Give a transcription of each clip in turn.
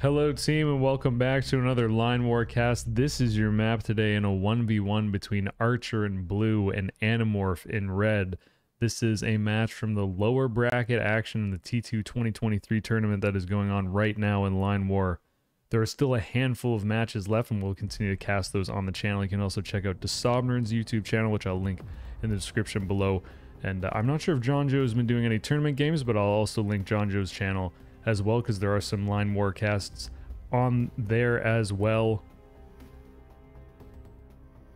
Hello team and welcome back to another Line War cast. This is your map today in a 1v1 between Archer in blue and Animorph in red. This is a match from the lower bracket action in the T2 2023 tournament that is going on right now in Line War. There are still a handful of matches left and we'll continue to cast those on the channel. You can also check out Desobnern's YouTube channel, which I'll link in the description below. And I'm not sure if John Joe has been doing any tournament games, but I'll also link John Joe's channel as well, because there are some Line War casts on there as well.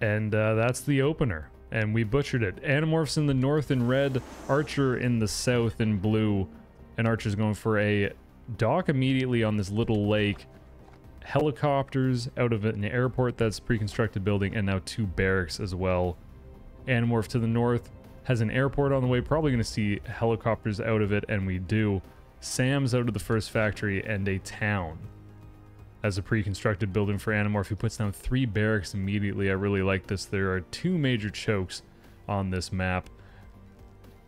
And that's the opener, and we butchered it. Animorphs in the north in red, Archer in the south in blue, and Archer's going for a dock immediately on this little lake. Helicopters out of an airport that's pre-constructed building, and now two barracks as well. Animorph to the north has an airport on the way, probably going to see helicopters out of it, and we do. Sam's out of the first factory, and a town as a pre-constructed building for Animorph, who puts down 3 barracks immediately. I really like this. There are 2 major chokes on this map.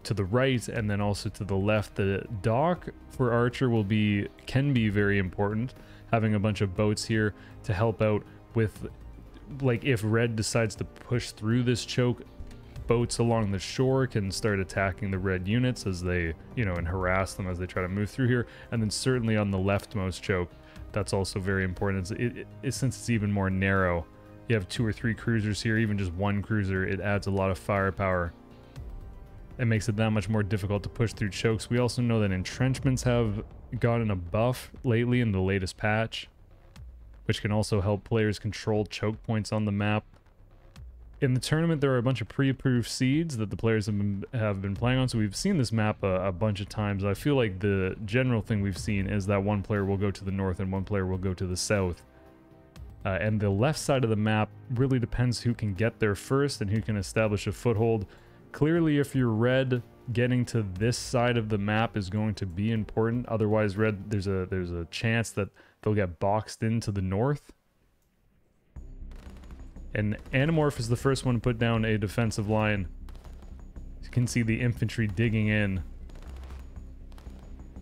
To the right and then also to the left. The dock for Archer can be very important. Having a bunch of boats here to help out with, like, if Red decides to push through this choke, boats along the shore can start attacking the red units as they, and harass them as they try to move through here. And then certainly on the leftmost choke, that's also very important. Since it's even more narrow, you have 2 or 3 cruisers here, even just 1 cruiser, it adds a lot of firepower. It makes it that much more difficult to push through chokes. We also know that entrenchments have gotten a buff lately in the latest patch, which can also help players control choke points on the map. In the tournament, there are a bunch of pre-approved seeds that the players have been playing on, so we've seen this map a bunch of times. I feel like the general thing we've seen is that one player will go to the north and one player will go to the south. And the left side of the map really depends who can get there first and who can establish a foothold. Clearly, if you're red, getting to this side of the map is going to be important. Otherwise, red, there's a chance that they'll get boxed into the north. And Animorph is the first one to put down a defensive line. You can see the infantry digging in.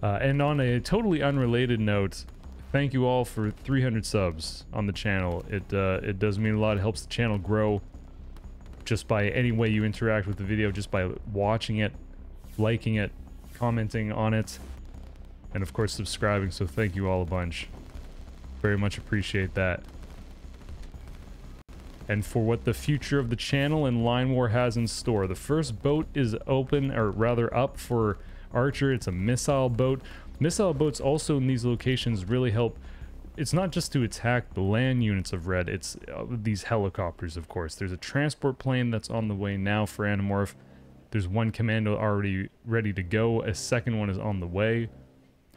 And on a totally unrelated note, thank you all for 300 subs on the channel. It does mean a lot. It helps the channel grow just by any way you interact with the video, just by watching it, liking it, commenting on it, and of course subscribing. So thank you all a bunch. Very much appreciate that. And for what the future of the channel and Line War has in store. The first boat is open, or rather up, for Archer. It's a missile boat. Missile boats also in these locations really help. It's not just to attack the land units of Red, it's these helicopters, of course. There's a transport plane that's on the way now for Animorph. There's 1 commando already ready to go. A second one is on the way.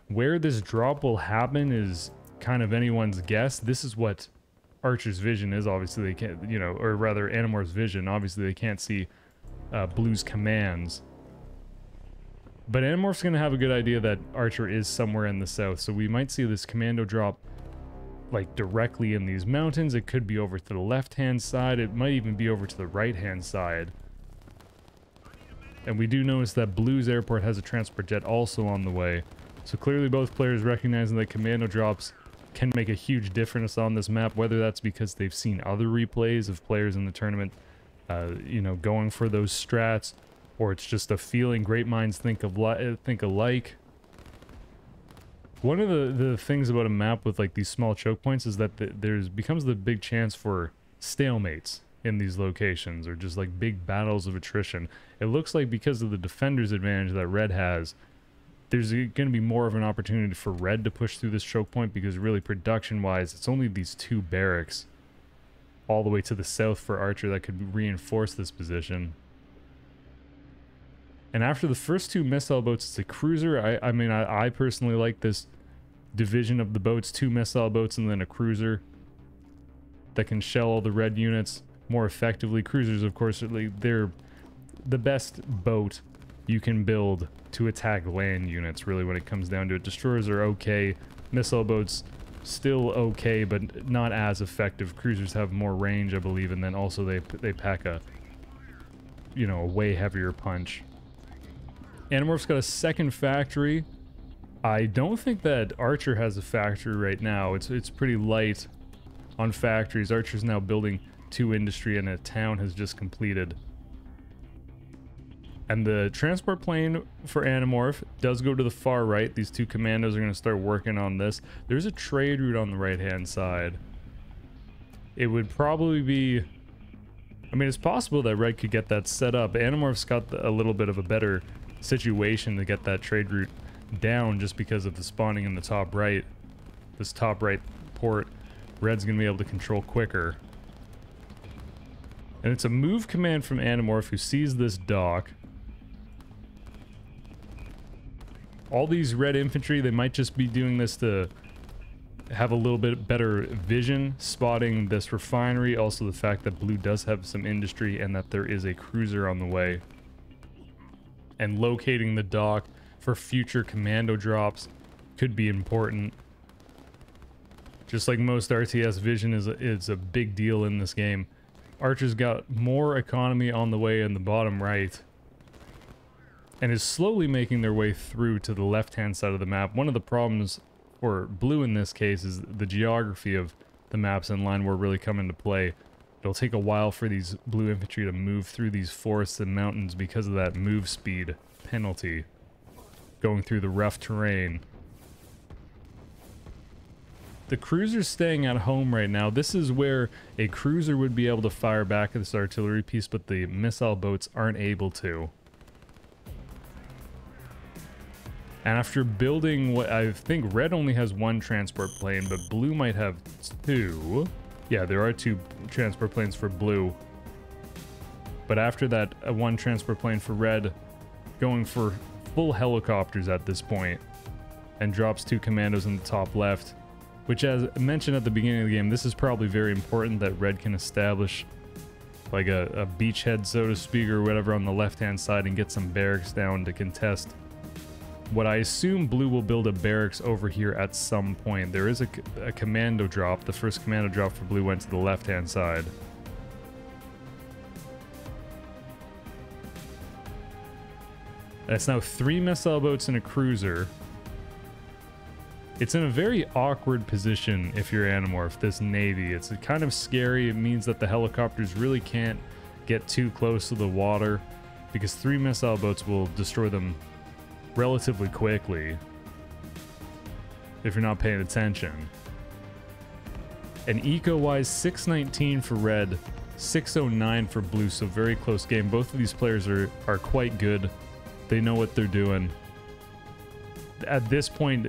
Where this drop will happen is kind of anyone's guess. This is what Archer's vision is. Obviously they can't, or rather Animorph's vision. Obviously they can't see Blue's commands. But Animorph's going to have a good idea that Archer is somewhere in the south. So we might see this commando drop like directly in these mountains. It could be over to the left-hand side. It might even be over to the right-hand side. And we do notice that Blue's airport has a transport jet also on the way. So clearly both players recognizing that commando drops can make a huge difference on this map, whether that's because they've seen other replays of players in the tournament, going for those strats, or it's just a feeling. Great minds think alike. One of the things about a map with like these small choke points is that becomes the big chance for stalemates in these locations, or just like big battles of attrition. It looks like because of the defender's advantage that Red has, there's going to be more of an opportunity for Red to push through this choke point, because really production-wise, it's only these 2 barracks all the way to the south for Archer that could reinforce this position. And after the first 2 missile boats, it's a cruiser. I personally like this division of the boats, 2 missile boats and then a cruiser that can shell all the red units more effectively. Cruisers, of course, they're the best boat you can build to attack land units, really, when it comes down to it. Destroyers are okay. Missile boats, still okay, but not as effective. Cruisers have more range, I believe, and then also they pack a way heavier punch. Animorph's got a second factory I don't think that Archer has a factory right now. It's pretty light on factories. Archer's now building 2 industry and a town has just completed. And the transport plane for Animorph does go to the far right. These 2 commandos are going to start working on this. There's a trade route on the right-hand side. It would probably be... I mean, it's possible that Red could get that set up. Animorph's got a little bit of a better situation to get that trade route down just because of the spawning in the top right. This top right port, Red's going to be able to control quicker. And it's a move command from Animorph who sees this dock. All these red infantry, they might just be doing this to have a little bit better vision, spotting this refinery. Also the fact that blue does have some industry and that there is a cruiser on the way. And locating the dock for future commando drops could be important. Just like most RTS, vision is a big deal in this game. Archer's got more economy on the way in the bottom right, and is slowly making their way through to the left-hand side of the map. One of the problems for blue in this case is the geography of the maps in line war really come into play. It'll take a while for these blue infantry to move through these forests and mountains because of that move speed penalty going through the rough terrain. The cruiser's staying at home right now. This is where a cruiser would be able to fire back at this artillery piece, but the missile boats aren't able to. And after building what I think red only has 1 transport plane, but blue might have 2. Yeah, there are 2 transport planes for blue. But after that, 1 transport plane for red, going for full helicopters at this point, and drops 2 commandos in the top left. Which, as mentioned at the beginning of the game, this is probably very important that red can establish like a beachhead, so to speak, or whatever on the left-hand side and get some barracks down to contest. What I assume blue will build a barracks over here at some point. There is a commando drop. The first commando drop for blue went to the left-hand side. And it's now 3 missile boats and a cruiser. It's in a very awkward position if you're Animorph, this navy. It's kind of scary. It means that the helicopters really can't get too close to the water because 3 missile boats will destroy them relatively quickly if you're not paying attention. And eco-wise, 619 for red, 609 for blue, so very close game. Both of these players are quite good. They know what they're doing. At this point,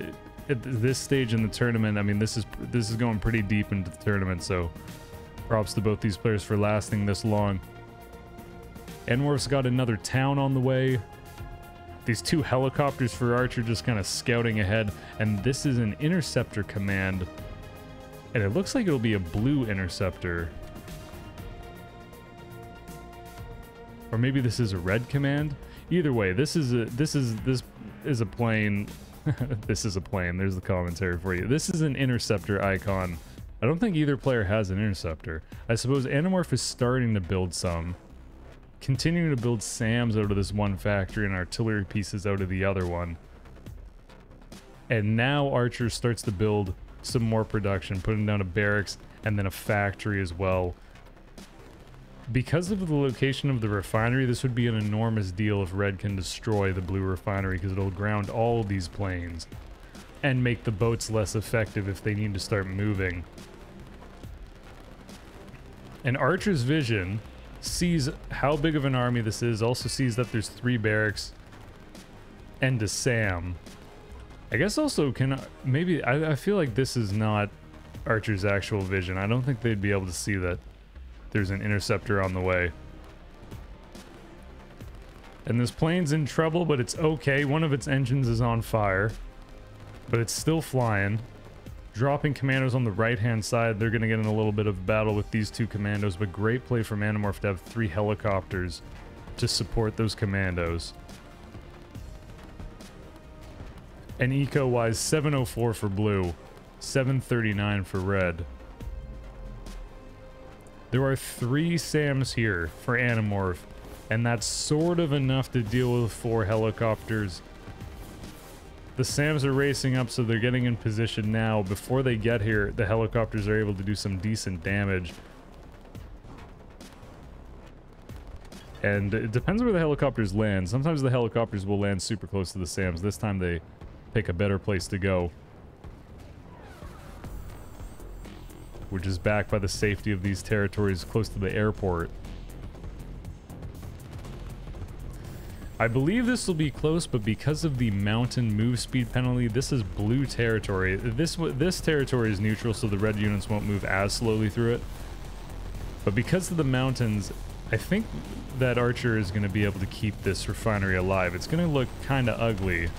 at this stage in the tournament, I mean, this is going pretty deep into the tournament, so props to both these players for lasting this long. Animorph's got another town on the way. These 2 helicopters for Archer just kind of scouting ahead, and this is an interceptor command, and it looks like it'll be a blue interceptor, or maybe this is a red command. Either way, this is a plane. This is a plane. There's the commentary for you. This is an interceptor icon. I don't think either player has an interceptor. I suppose Animorph is starting to build some. Continuing to build SAMs out of this one factory and artillery pieces out of the other one. And now Archer starts to build some more production, putting down a barracks and then a factory as well. Because of the location of the refinery, this would be an enormous deal if red can destroy the blue refinery, because it'll ground all these planes and make the boats less effective if they need to start moving. And Archer's vision sees how big of an army this is, also sees that there's 3 barracks and a SAM. I guess also maybe I feel like this is not Archer's actual vision. I don't think they'd be able to see that there's an interceptor on the way. And this plane's in trouble, but it's okay. One of its engines is on fire, but it's still flying. Dropping commandos on the right-hand side. They're going to get in a little bit of battle with these 2 commandos, but great play from Animorph to have 3 helicopters to support those commandos. And eco-wise, 704 for blue, 739 for red. There are 3 SAMs here for Animorph, and that's sort of enough to deal with 4 helicopters. The SAMs are racing up, so they're getting in position now. Before they get here, the helicopters are able to do some decent damage. And it depends where the helicopters land. Sometimes the helicopters will land super close to the SAMs. This time they pick a better place to go, which is backed by the safety of these territories close to the airport. I believe this will be close, but because of the mountain move speed penalty, this is blue territory. This territory is neutral, so the red units won't move as slowly through it. But because of the mountains, I think that Archer is going to be able to keep this refinery alive. It's going to look kind of ugly.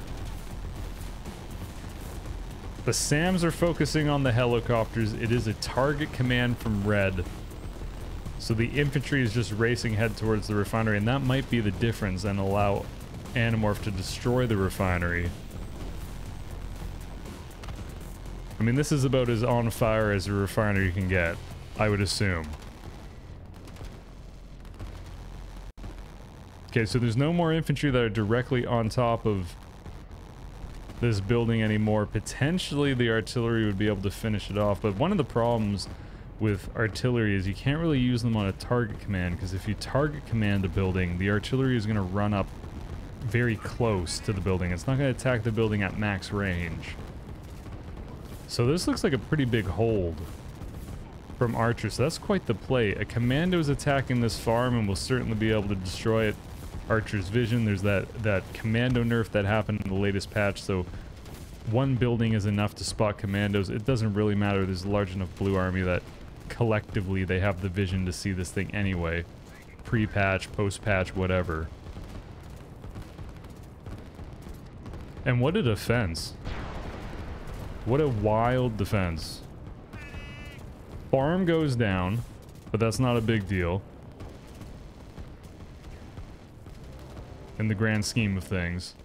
The SAMs are focusing on the helicopters. It is a target command from red. So the infantry is just racing head towards the refinery, and that might be the difference and allow Animorph to destroy the refinery. I mean, this is about as on fire as a refinery can get, I would assume. Okay, so there's no more infantry that are directly on top of this building anymore. Potentially the artillery would be able to finish it off, but one of the problems with artillery is you can't really use them on a target command, because if you target command a building, the artillery is going to run up very close to the building. It's not going to attack the building at max range. So this looks like a pretty big hold from Archer, so that's quite the play. A commando is attacking this farm and will certainly be able to destroy it. Archer's vision, there's that commando nerf that happened in the latest patch, so one building is enough to spot commandos. It doesn't really matter. There's a large enough blue army that collectively they have the vision to see this thing anyway. Pre-patch, post-patch, whatever. And what a defense. What a wild defense. Farm goes down, but that's not a big deal in the grand scheme of things.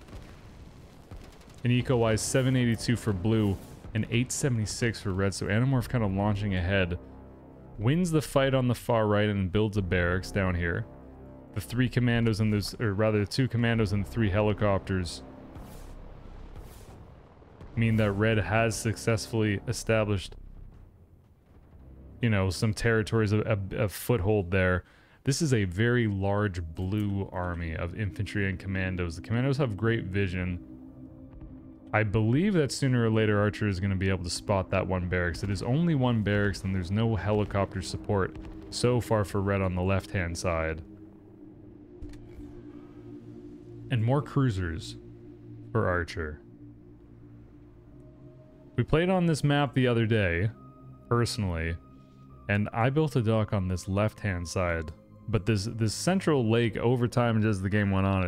And eco-wise, 782 for blue and 876 for red, so Animorph kind of launching ahead. Wins the fight on the far right and builds a barracks down here. The three commandos and there's, or rather the two commandos and three helicopters mean that red has successfully established, you know, some territories of foothold there. This is a very large blue army of infantry and commandos. The commandos have great vision. I believe that sooner or later Archer is going to be able to spot that one barracks. It is only one barracks and there's no helicopter support so far for red on the left-hand side. And more cruisers for Archer. We played on this map the other day, personally, and I built a dock on this left-hand side. But this central lake, over time as the game went on,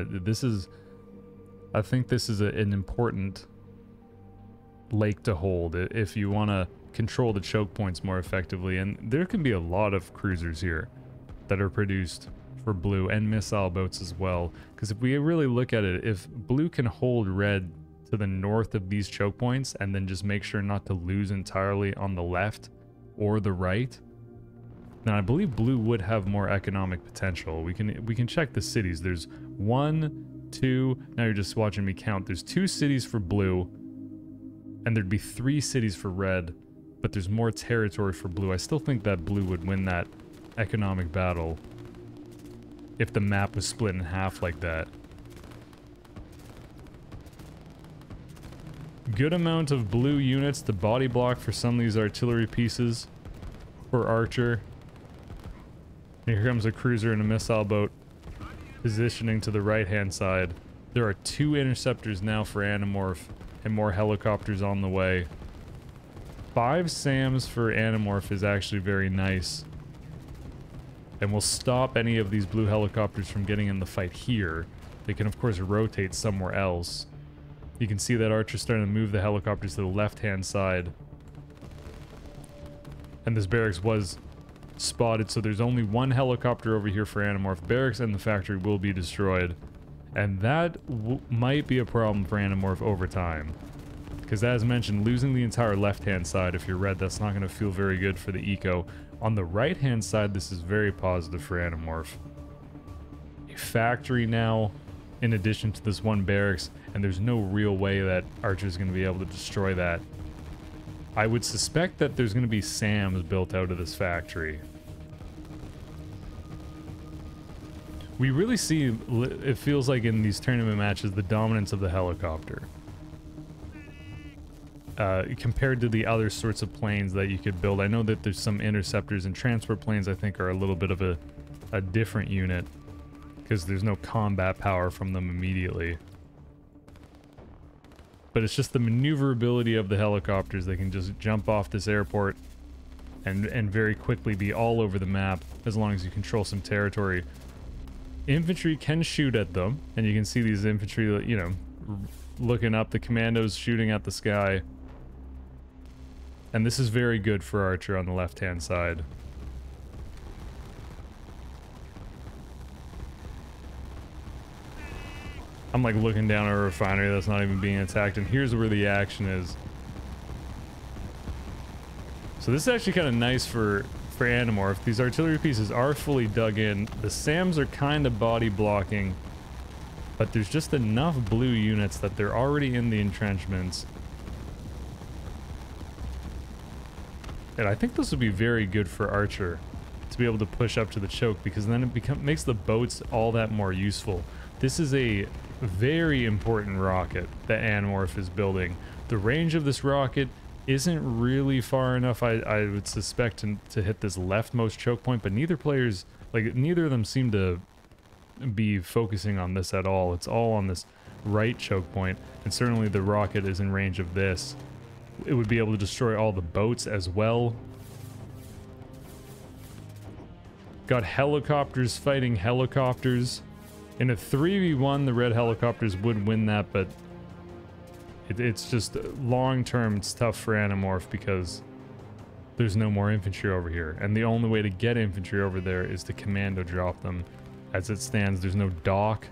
I think this is an important lake to hold if you want to control the choke points more effectively. And there can be a lot of cruisers here that are produced for blue, and missile boats as well. Because if we really look at it, if blue can hold red to the north of these choke points and then just make sure not to lose entirely on the left or the right, then I believe blue would have more economic potential. We can check the cities. There's 1, 2, now you're just watching me count. There's 2 cities for blue, and there'd be 3 cities for red, but there's more territory for blue. I still think that blue would win that economic battle if the map was split in half like that. Good amount of blue units to body block for some of these artillery pieces for Archer. Here comes a cruiser and a missile boat positioning to the right-hand side. There are 2 interceptors now for Animorph and more helicopters on the way. 5 SAMs for Animorph is actually very nice, and will stop any of these blue helicopters from getting in the fight here. They can of course rotate somewhere else. You can see that Archer's starting to move the helicopters to the left-hand side. And this barracks was spotted, so there's only 1 helicopter over here for Animorph. Barracks and the factory will be destroyed. And that might be a problem for Animorph over time. Because as mentioned, losing the entire left-hand side, if you're red, that's not going to feel very good for the eco. On the right-hand side, this is very positive for Animorph. A factory now in addition to this one barracks, and there's no real way that Archer's going to be able to destroy that. I would suspect that there's going to be SAMs built out of this factory. We really see, it feels like in these tournament matches, the dominance of the helicopter. Compared to the other sorts of planes that you could build. I know that there's some interceptors and transport planes I think are a little bit of a different unit, because there's no combat power from them immediately. But it's just the maneuverability of the helicopters. They can just jump off this airport and very quickly be all over the map as long as you control some territory. Infantry can shoot at them, and you can see these infantry, you know, looking up, the commandos shooting at the sky. And this is very good for Archer on the left-hand side. I'm like looking down at a refinery that's not even being attacked, and here's where the action is. So this is actually kind of nice for Animorph. These artillery pieces are fully dug in. The SAMs are kind of body blocking, but there's just enough blue units that they're already in the entrenchments. And I think this would be very good for Archer to be able to push up to the choke, because then it makes the boats all that more useful. This is a very important rocket that Animorph is building. The range of this rocket isn't really far enough, I would suspect, to hit this leftmost choke point, but neither of them seem to be focusing on this at all. It's all on this right choke point, and certainly the rocket is in range of this. It would be able to destroy all the boats as well. Got helicopters fighting helicopters. In a 3v1, the red helicopters would win that, but it's just long-term, it's tough for Animorph because there's no more infantry over here. And the only way to get infantry over there is to commando drop them. As it stands, there's no dock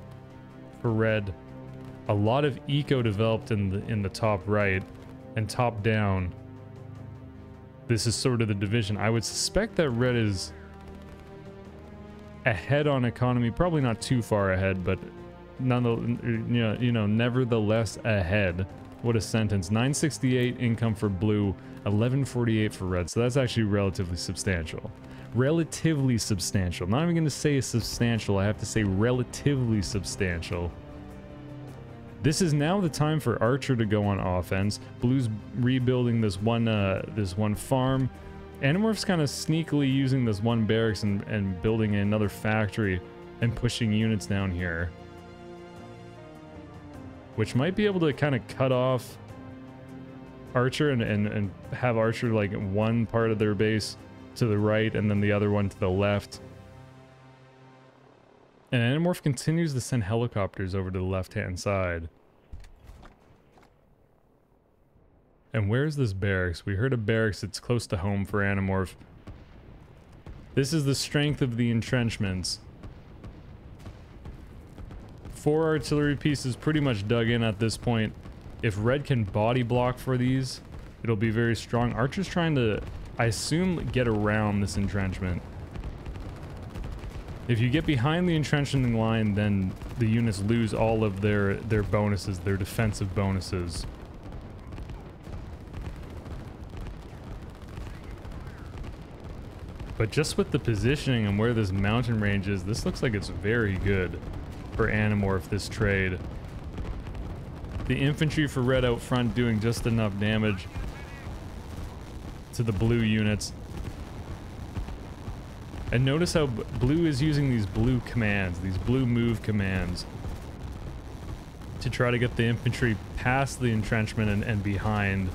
for red. A lot of eco developed in the top right and top down. This is sort of the division. I would suspect that red is ahead on economy, probably not too far ahead, but nevertheless ahead. What a sentence. 968 income for blue, 1148 for red. So that's actually relatively substantial. Relatively substantial. Not even going to say substantial. I have to say relatively substantial. This is now the time for Archer to go on offense. Blue's rebuilding this one farm. Animorph's kind of sneakily using this one barracks and building another factory and pushing units down here, which might be able to kind of cut off Archer and have Archer like one part of their base to the right and then the other one to the left. And Animorph continues to send helicopters over to the left-hand side. And where's this barracks? We heard a barracks that's close to home for Animorph. This is the strength of the entrenchments. 4 artillery pieces pretty much dug in at this point. If red can body block for these, it'll be very strong. Archer's trying to, I assume, get around this entrenchment. If you get behind the entrenching line, then the units lose all of their bonuses, their defensive bonuses. But just with the positioning and where this mountain range is, this looks like it's very good for Animorph, this trade. The infantry for red out front doing just enough damage to the blue units. And notice how blue is using these blue commands, these blue move commands, to try to get the infantry past the entrenchment and behind.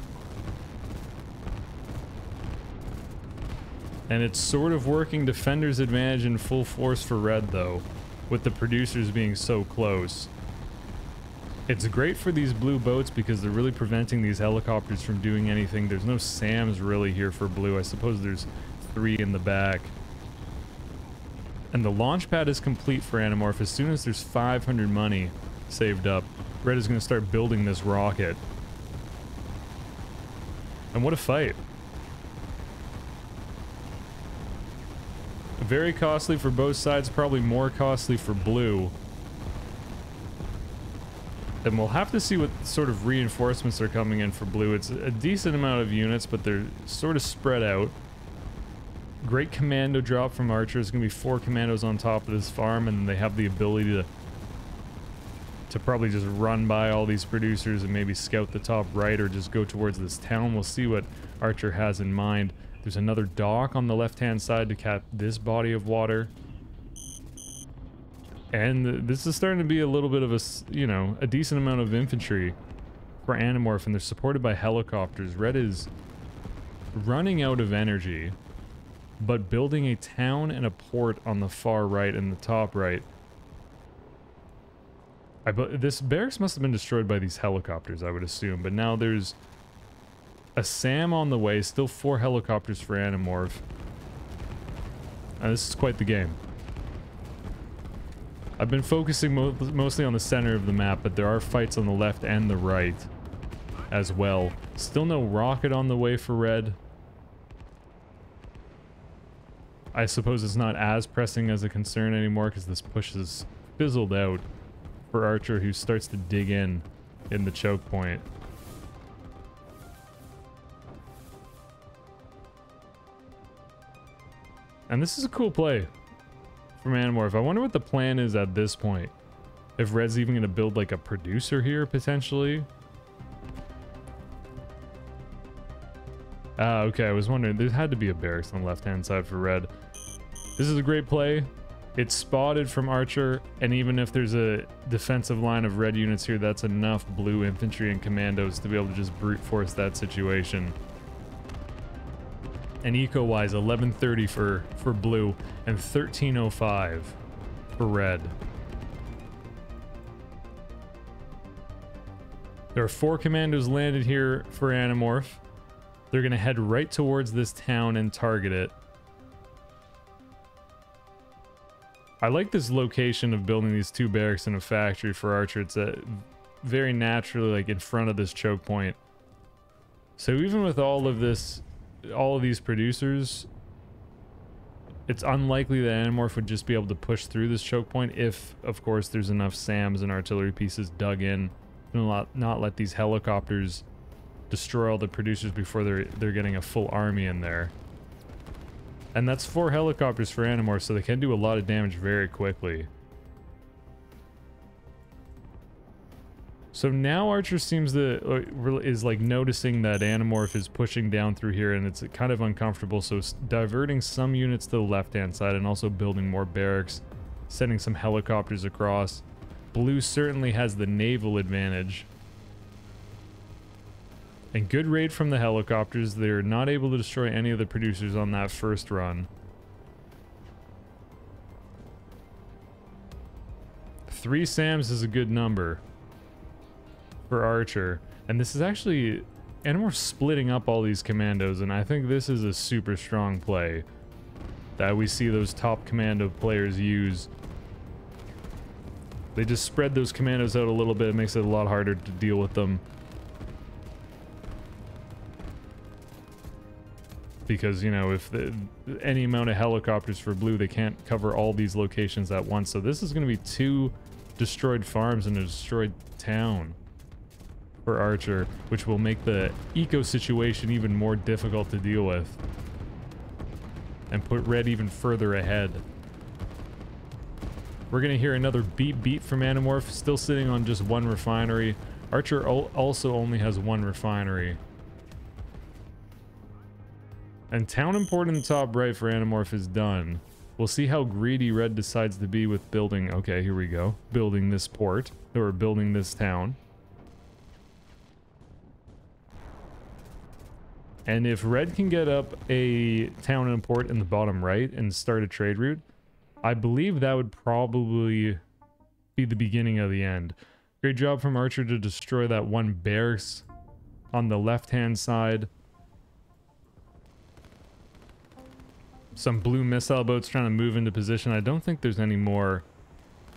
And it's sort of working defender's advantage in full force for red, though, with the producers being so close. It's great for these blue boats because they're really preventing these helicopters from doing anything. There's no SAMs really here for blue. I suppose there's 3 in the back. And the launch pad is complete for Animorph. As soon as there's 500 money saved up, red is going to start building this rocket. And what a fight. Very costly for both sides, probably more costly for blue. And we'll have to see what sort of reinforcements are coming in for blue. It's a decent amount of units, but they're sort of spread out. Great commando drop from Archer. There's going to be 4 commandos on top of this farm, and they have the ability to probably just run by all these producers and maybe scout the top right or just go towards this town. We'll see what Archer has in mind. There's another dock on the left-hand side to cap this body of water. And this is starting to be a little bit of a, you know, a decent amount of infantry for Animorph, and they're supported by helicopters. Red is running out of energy, but building a town and a port on the far right and the top right. This barracks must have been destroyed by these helicopters, I would assume, but now there's a SAM on the way, still 4 helicopters for Animorph. This is quite the game. I've been focusing mostly on the center of the map, but there are fights on the left and the right as well. Still no rocket on the way for Red. I suppose it's not as pressing as a concern anymore because this push is fizzled out for Archer, who starts to dig in the choke point. And this is a cool play from Animorph. I wonder what the plan is at this point. If Red's even going to build like a producer here, potentially. Ah, okay, I was wondering. There had to be a barracks on the left-hand side for Red. This is a great play. It's spotted from Archer, and even if there's a defensive line of Red units here, that's enough blue infantry and commandos to be able to just brute force that situation. And eco-wise, 1130 for blue and 1305 for red. There are 4 commandos landed here for Animorph. They're going to head right towards this town and target it. I like this location of building these 2 barracks in a factory for Archer. It's very naturally like in front of this choke point. So even with all of these producers, it's unlikely that Animorph would just be able to push through this choke point if, of course, there's enough SAMs and artillery pieces dug in and not let these helicopters destroy all the producers before they're getting a full army in there. And that's 4 helicopters for Animorph, so they can do a lot of damage very quickly. So now Archer seems is like noticing that Animorph is pushing down through here, and it's kind of uncomfortable, so it's diverting some units to the left-hand side and also building more barracks, sending some helicopters across. Blue certainly has the naval advantage. And good raid from the helicopters. They're not able to destroy any of the producers on that first run. 3 SAMs is a good number for Archer. And this is actually Animorph splitting up all these commandos, and I think this is a super strong play that we see those top commando players use. They just spread those commandos out a little bit. It makes it a lot harder to deal with them. Because, you know, if any amount of helicopters for blue, they can't cover all these locations at once. So this is going to be 2 destroyed farms and a destroyed town for Archer, which will make the eco situation even more difficult to deal with and put red even further ahead. We're going to hear another beat from Animorph, still sitting on just 1 refinery. Archer also only has 1 refinery. And town import in the top right for Animorph is done. We'll see how greedy red decides to be with building. Okay, here we go. Building this port, or building this town. And if red can get up a town and port in the bottom right and start a trade route, I believe that would probably be the beginning of the end. Great job from Archer to destroy that 1 barracks on the left-hand side. Some blue missile boats trying to move into position. I don't think there's any more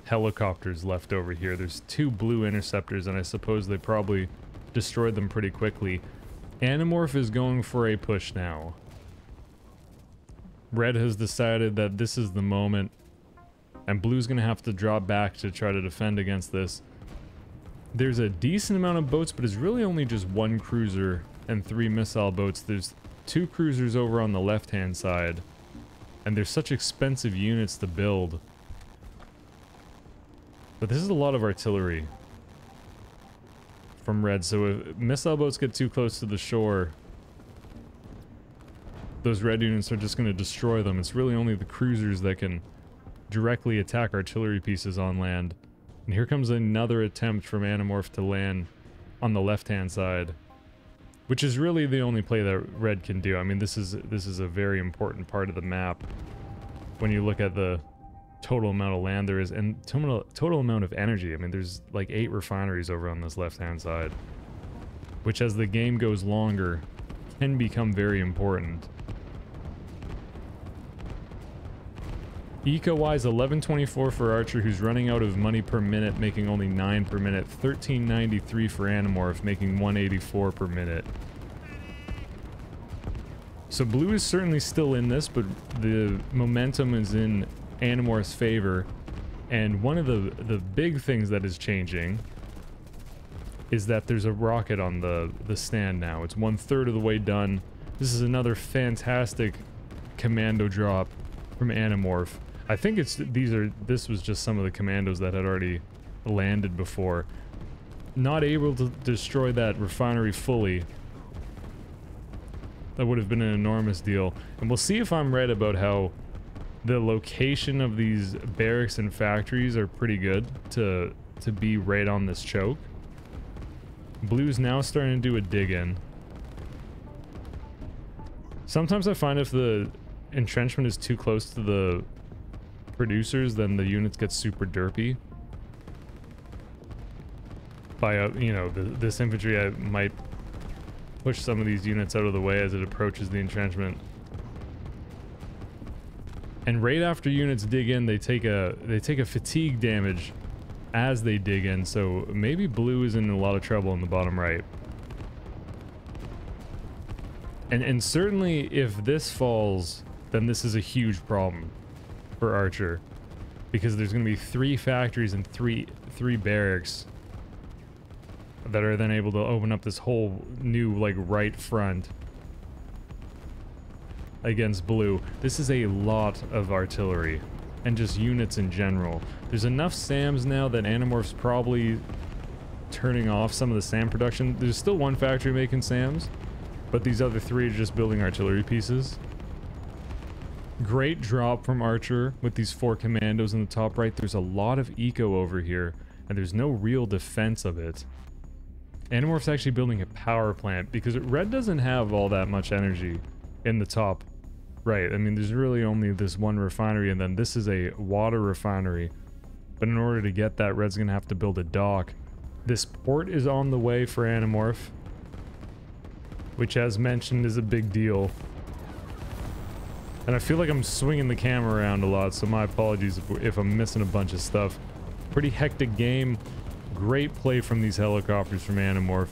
helicopters left over here. There's 2 blue interceptors, and I suppose they probably destroyed them pretty quickly. Animorph is going for a push now. Red has decided that this is the moment, and blue's going to have to draw back to try to defend against this. There's a decent amount of boats, but it's really only just one cruiser and 3 missile boats. There's 2 cruisers over on the left-hand side, and they're such expensive units to build. But this is a lot of artillery from Red, so if missile boats get too close to the shore, those Red units are just going to destroy them. It's really only the cruisers that can directly attack artillery pieces on land. And here comes another attempt from Animorph to land on the left-hand side, which is really the only play that Red can do. I mean, this is a very important part of the map when you look at the total amount of land there is and total amount of energy. I mean, there's like 8 refineries over on this left-hand side, which as the game goes longer can become very important. Eco-wise, 1124 for Archer, who's running out of money per minute, making only 9 per minute. 1393 for Animorph, making 184 per minute. So blue is certainly still in this, but the momentum is in Animorph's favor. And one of the big things that is changing is that there's a rocket on the stand now. It's 1/3 of the way done. This is another fantastic commando drop from Animorph. I think this was just some of the commandos that had already landed before. Not able to destroy that refinery fully. That would have been an enormous deal. And we'll see if I'm right about how the location of these barracks and factories are pretty good to be right on this choke. Blue's now starting to do a dig in. Sometimes I find if the entrenchment is too close to the producers, then the units get super derpy. By you know, this infantry I might push some of these units out of the way as it approaches the entrenchment. And right after units dig in, they take a fatigue damage as they dig in, so maybe blue is in a lot of trouble in the bottom right. And certainly if this falls, then this is a huge problem for Archer, because there's going to be 3 factories and three barracks that are then able to open up this whole new like right front against blue. This is a lot of artillery and just units in general. There's enough SAMs now that Animorph's probably turning off some of the SAM production. There's still 1 factory making SAMs, but these other 3 are just building artillery pieces. Great drop from Archer with these 4 commandos in the top right. There's a lot of eco over here, and there's no real defense of it. Animorph's actually building a power plant because Red doesn't have all that much energy in the top right. I mean, there's really only this 1 refinery, and then this is a water refinery. But in order to get that, Red's gonna have to build a dock. This port is on the way for Animorph, which, as mentioned, is a big deal. And I feel like I'm swinging the camera around a lot, so my apologies if I'm missing a bunch of stuff. Pretty hectic game. Great play from these helicopters from Animorph.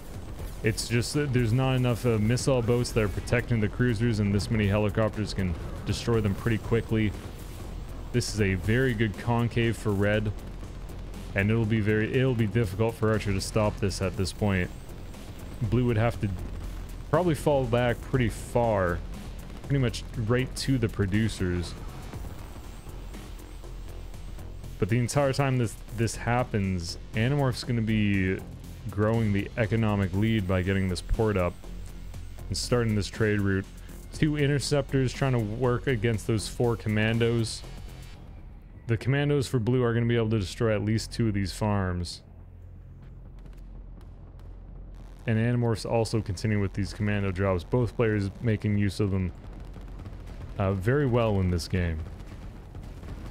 It's just that there's not enough missile boats that are protecting the cruisers, and this many helicopters can destroy them pretty quickly. This is a very good concave for Red, and it'll be difficult for Archer to stop this at this point. Blue would have to probably fall back pretty far, pretty much right to the producers. But the entire time this happens, Animorph's going to be growing the economic lead by getting this port up and starting this trade route. 2 interceptors trying to work against those 4 commandos. The commandos for blue are going to be able to destroy at least 2 of these farms. And Animorph's also continuing with these commando drops. Both players making use of them very well in this game.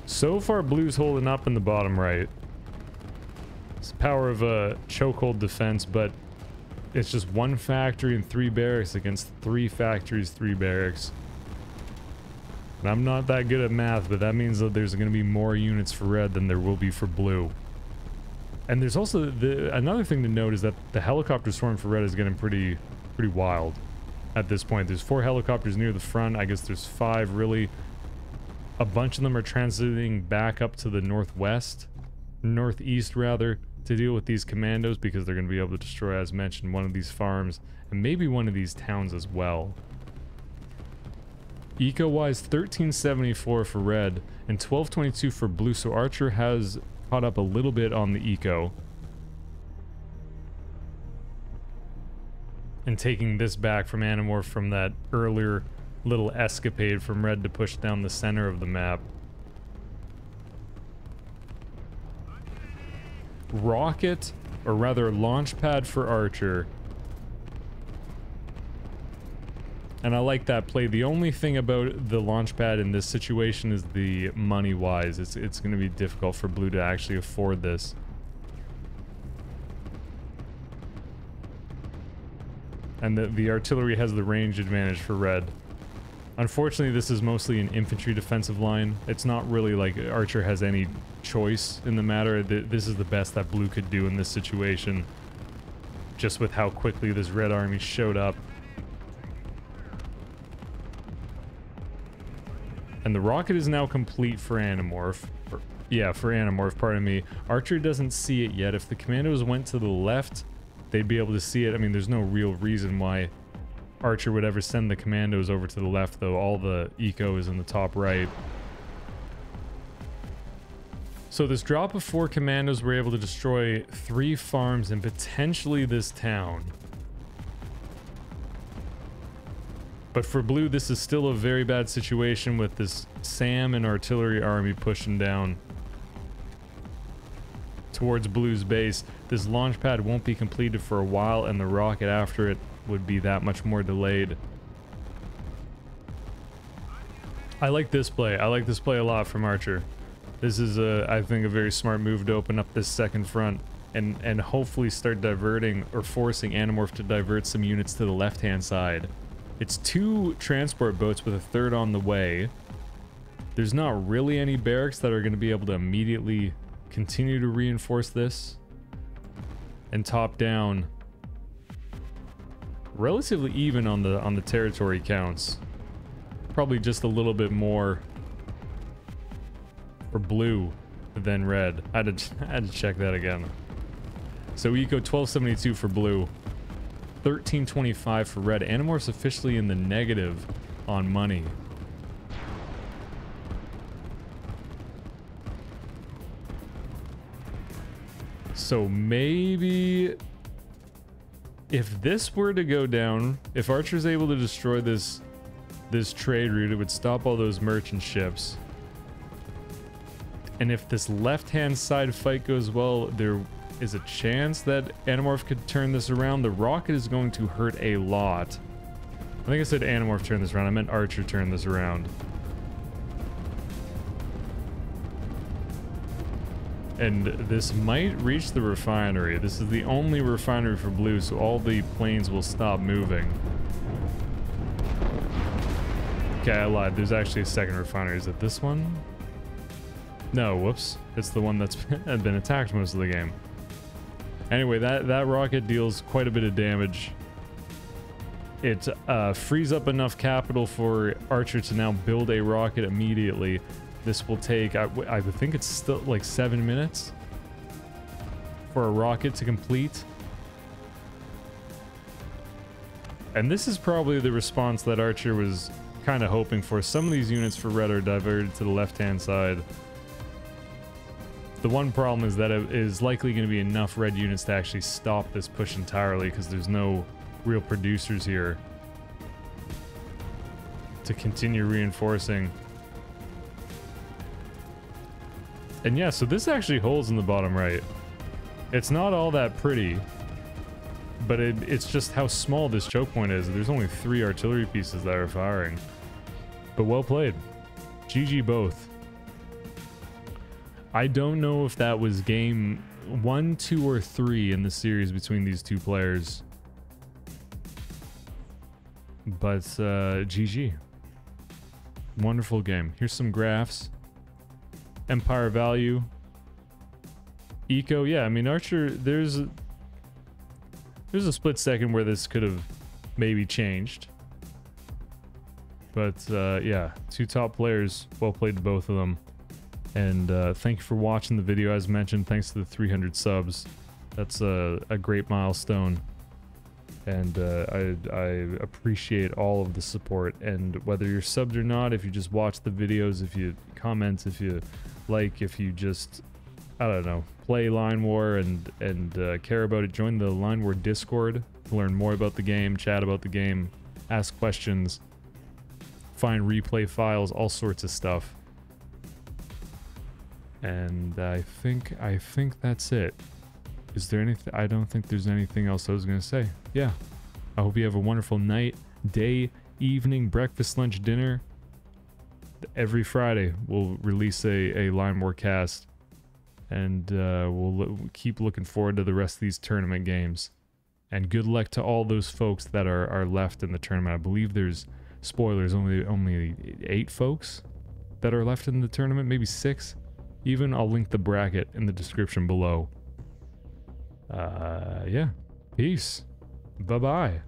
So far, blue's holding up in the bottom right. It's the power of a chokehold defense, but it's just 1 factory and 3 barracks against 3 factories, 3 barracks. And I'm not that good at math, but that means that there's going to be more units for Red than there will be for blue. And there's also another thing to note is that the helicopter swarm for Red is getting pretty wild at this point. There's 4 helicopters near the front. I guess there's 5 really. A bunch of them are transiting back up to the northwest, northeast rather, to deal with these commandos because they're going to be able to destroy, as mentioned, one of these farms and maybe one of these towns as well. Eco-wise, 1374 for red and 1222 for blue, so Archer has caught up a little bit on the eco. And taking this back from Animorph from that earlier little escapade from red to push down the center of the map. Rocket, or rather launch pad for Archer. And I like that play. The only thing about the launch pad in this situation is the money-wise. It's going to be difficult for blue to actually afford this. And the artillery has the range advantage for red. Unfortunately, this is mostly an infantry defensive line. It's not really like Archer has any choice in the matter. This is the best that blue could do in this situation. Just with how quickly this red army showed up. And the rocket is now complete for Animorph. Yeah, for Animorph, pardon me. Archer doesn't see it yet. If the commandos went to the left, they'd be able to see it. I mean, there's no real reason why Archer would ever send the commandos over to the left, though. All the eco is in the top right. So this drop of 4 commandos were able to destroy 3 farms and potentially this town. But for blue, this is still a very bad situation with this SAM and artillery army pushing down towards blue's base. This launch pad won't be completed for a while, and the rocket after it would be that much more delayed. I like this play. I like this play a lot from Archer. This is, I think, a very smart move to open up this second front and hopefully start diverting or forcing Animorph to divert some units to the left-hand side. It's 2 transport boats with a 3rd on the way. There's not really any barracks that are going to be able to immediately continue to reinforce this. And top down, relatively even on the territory counts. Probably just a little bit more for blue than red. I had to check that again. So eco 1272 for blue, 1325 for red. Animorph's officially in the negative on money. So maybe if this were to go down, if Archer's able to destroy this trade route, it would stop all those merchant ships. And if this left-hand side fight goes well, there is a chance that Animorph could turn this around. The rocket is going to hurt a lot. I think I said Animorph turn this around. I meant Archer turn this around. And this might reach the refinery. This is the only refinery for blue, so all the planes will stop moving. Okay, I lied. There's actually a second refinery. Is it this one? No, whoops. It's the one that's been attacked most of the game. Anyway, that rocket deals quite a bit of damage. It frees up enough capital for Archer to now build a rocket immediately. This will take, I would think it's still like 7 minutes for a rocket to complete. And this is probably the response that Archer was kind of hoping for. Some of these units for red are diverted to the left-hand side. The one problem is that it is likely going to be enough red units to actually stop this push entirely, because there's no real producers here to continue reinforcing. And yeah, so this actually holds in the bottom right. It's not all that pretty, but it's just how small this choke point is. There's only 3 artillery pieces that are firing. But well played. GG both. I don't know if that was game 1, 2, or 3 in the series between these 2 players. But GG. Wonderful game. Here's some graphs. Empire value. Eco, yeah, I mean, Archer, there's a split second where this could have maybe changed. But yeah, 2 top players. Well played to both of them. And thank you for watching the video. As mentioned, thanks to the 300 subs. That's a great milestone. And I appreciate all of the support. And whether you're subbed or not, if you just watch the videos, if you comment, if you like, if you just, I don't know, play Line War and care about it, join the Line War Discord to learn more about the game, chat about the game, ask questions, find replay files, all sorts of stuff. And I think that's it. Is there anything? I don't think there's anything else I was gonna say. Yeah. I hope you have a wonderful night, day, evening, breakfast, lunch, dinner. Every Friday we'll release a Line War cast, and we'll keep looking forward to the rest of these tournament games. And good luck to all those folks that are left in the tournament. I believe there's, spoilers, only 8 folks that are left in the tournament, maybe 6 even. I'll link the bracket in the description below. Yeah. Peace. Bye-bye.